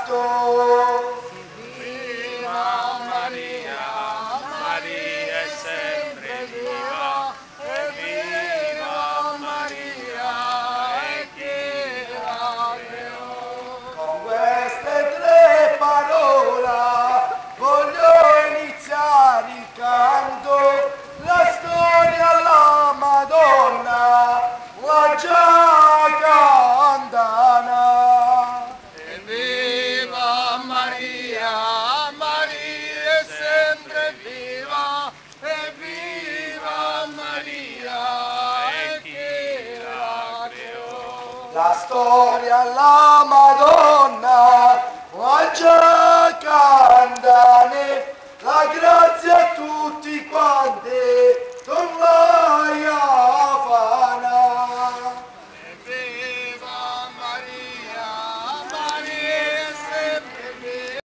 creato. Viva Maria, Maria è sempre viva, e viva Maria e chi la creò. Con queste tre parole voglio iniziare il canto, la storia alla Madonna, la già cantana. E viva Maria, Maria è sempre viva, e viva Maria e chi la creò. La storia alla Madonna, la già cantana.